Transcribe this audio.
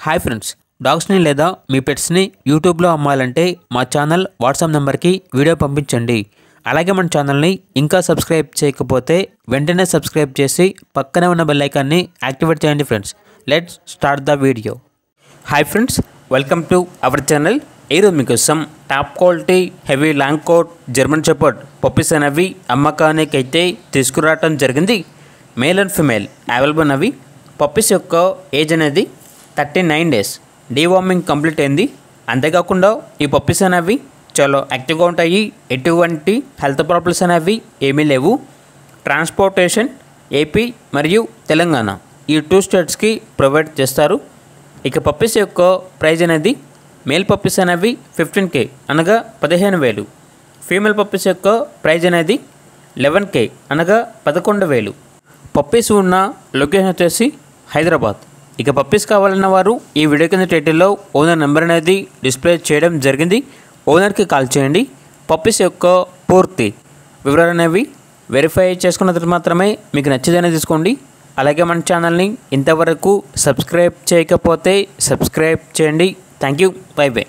Hi friends, డాగ్స్ని లేదా మీ పెట్స్ని యూట్యూబ్లో అమ్మాలంటే మా ఛానల్ వాట్సాప్ నెంబర్కి వీడియో పంపించండి. అలాగే మన ఛానల్ని ఇంకా సబ్స్క్రైబ్ చేయకపోతే వెంటనే సబ్స్క్రైబ్ చేసి పక్కనే ఉన్న బెల్ ఐకాన్ని యాక్టివేట్ చేయండి. Friends, let's start the video. Hi friends, welcome to our channel. ఈరోజు మీకోసం top quality heavy long coat German shepherd puppies అనేవి అమ్మకానికి అయితే తీసుకురావడం జరిగింది. మేల్ అండ్ ఫిమేల్ అవైలబుల్ అవి. పప్పీస్ యొక్క ఏజ్ అనేది 39 days. డీవార్మింగ్ కంప్లీట్ అయింది. అంతేకాకుండా ఈ పప్పీస్ అనేవి చాలా యాక్టివ్గా ఉంటాయి. ఎటువంటి హెల్త్ ప్రాబ్లమ్స్ అనేవి ఏమీ లేవు. ట్రాన్స్పోర్టేషన్ ఏపీ మరియు తెలంగాణ ఈ 2 స్టేట్స్కి ప్రొవైడ్ చేస్తారు. ఇక పప్పీస్ యొక్క ప్రైజ్ అనేది మేల్ పప్పీస్ అనేవి 15K అనగా 15,000. ఫీమేల్ పప్పీస్ యొక్క ప్రైజ్ అనేది 11K అనగా 11,000. పప్పీస్ ఉన్న లొకేషన్ వచ్చేసి హైదరాబాద్. ఇక పప్పీస్ కావాలన్న వారు ఈ వీడియో కింద టైటిల్లో ఓనర్ నెంబర్ అనేది డిస్ప్లే చేయడం జరిగింది. ఓనర్కి కాల్ చేయండి. పప్పీస్ యొక్క పూర్తి వివరాలు అనేవి వెరిఫై చేసుకున్న తర్వాత మాత్రమే మీకు నచ్చేదనే తీసుకోండి. అలాగే మన ఛానల్ని ఇంతవరకు సబ్స్క్రైబ్ చేయకపోతే సబ్స్క్రైబ్ చేయండి. Thank you. By by.